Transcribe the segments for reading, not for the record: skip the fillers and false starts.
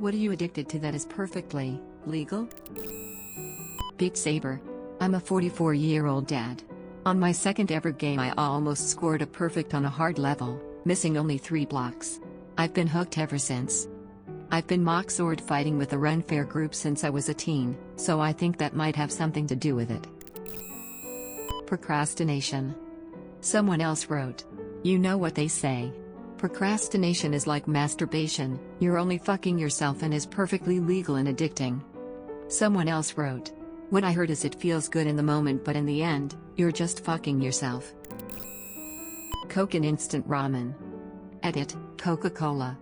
What are you addicted to that is perfectly legal? Beat Saber. I'm a 44-year-old dad. On my second ever game I almost scored a perfect on a hard level, missing only 3 blocks. I've been hooked ever since. I've been mock sword fighting with the Run Fair group since I was a teen, so I think that might have something to do with it. Procrastination. Someone else wrote, "You know what they say. Procrastination is like masturbation, you're only fucking yourself and is perfectly legal and addicting." Someone else wrote, "What I heard is it feels good in the moment but in the end, you're just fucking yourself." Coke and instant ramen. Edit, Coca-Cola.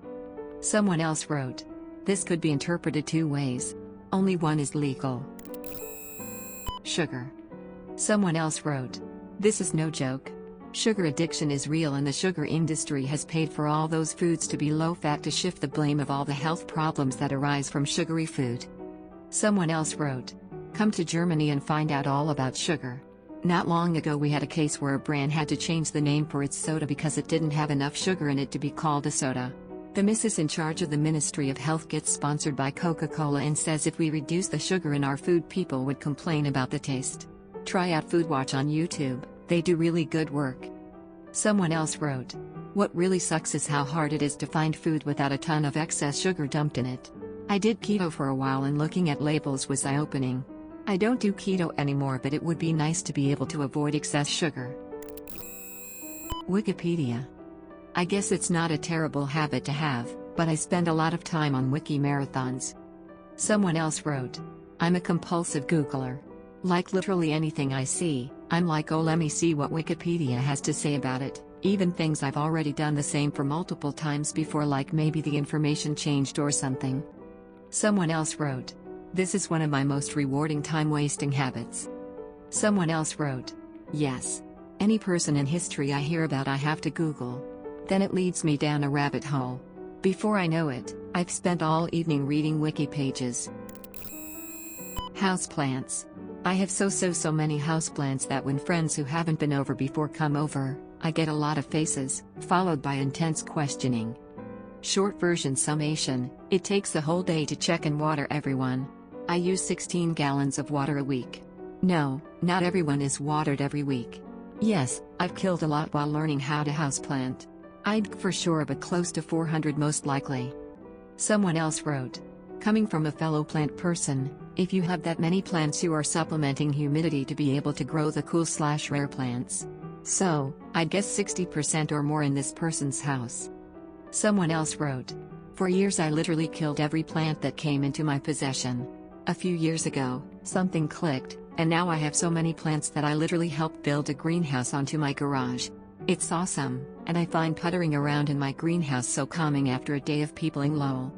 Someone else wrote, "This could be interpreted 2 ways. Only one is legal." Sugar. Someone else wrote, "This is no joke. Sugar addiction is real and the sugar industry has paid for all those foods to be low-fat to shift the blame of all the health problems that arise from sugary food." Someone else wrote, "Come to Germany and find out all about sugar. Not long ago we had a case where a brand had to change the name for its soda because it didn't have enough sugar in it to be called a soda. The missus in charge of the Ministry of Health gets sponsored by Coca-Cola and says if we reduce the sugar in our food people would complain about the taste. Try out Food Watch on YouTube, they do really good work." Someone else wrote, "What really sucks is how hard it is to find food without a ton of excess sugar dumped in it. I did keto for a while and looking at labels was eye-opening. I don't do keto anymore but it would be nice to be able to avoid excess sugar." Wikipedia. I guess it's not a terrible habit to have, but I spend a lot of time on wiki marathons. Someone else wrote, "I'm a compulsive Googler. Like literally anything I see, I'm like, oh let me see what Wikipedia has to say about it, even things I've already done the same for multiple times before like maybe the information changed or something." Someone else wrote, "This is one of my most rewarding time-wasting habits." Someone else wrote, "Yes. Any person in history I hear about I have to Google. Then it leads me down a rabbit hole. Before I know it, I've spent all evening reading wiki pages." Houseplants. I have so many houseplants that when friends who haven't been over before come over, I get a lot of faces, followed by intense questioning. Short version summation, it takes a whole day to check and water everyone. I use 16 gallons of water a week. No, not everyone is watered every week. Yes, I've killed a lot while learning how to houseplant. I'd for sure but close to 400 most likely. Someone else wrote, "Coming from a fellow plant person, if you have that many plants you are supplementing humidity to be able to grow the cool/rare plants. So, I'd guess 60% or more in this person's house." Someone else wrote, "For years I literally killed every plant that came into my possession. A few years ago, something clicked, and now I have so many plants that I literally helped build a greenhouse onto my garage. It's awesome, and I find puttering around in my greenhouse so calming after a day of peopling lol."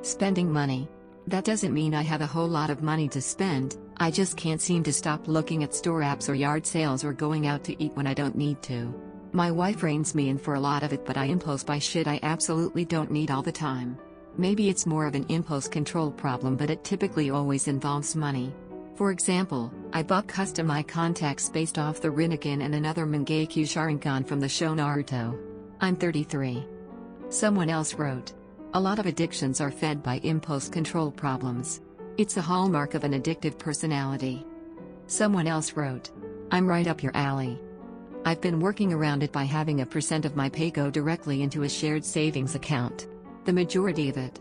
Spending money. That doesn't mean I have a whole lot of money to spend, I just can't seem to stop looking at store apps or yard sales or going out to eat when I don't need to. My wife reins me in for a lot of it but I impulse buy shit I absolutely don't need all the time. Maybe it's more of an impulse control problem but it typically always involves money. For example, I bought custom eye contacts based off the Rinnegan and another Mangekyo Sharingan from the show Naruto. I'm 33. Someone else wrote, "A lot of addictions are fed by impulse control problems. It's a hallmark of an addictive personality." Someone else wrote, "I'm right up your alley. I've been working around it by having a % of my pay go directly into a shared savings account. The majority of it.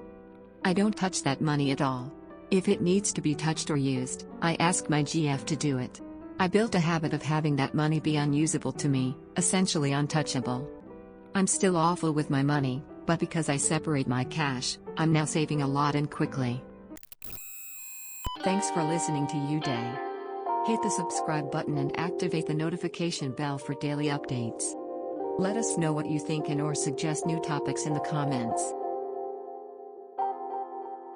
I don't touch that money at all. If it needs to be touched or used, I ask my GF to do it. I built a habit of having that money be unusable to me, essentially untouchable. I'm still awful with my money, but because I separate my cash, I'm now saving a lot and quickly." Thanks for listening to UDAY. Hit the subscribe button and activate the notification bell for daily updates. Let us know what you think and or suggest new topics in the comments.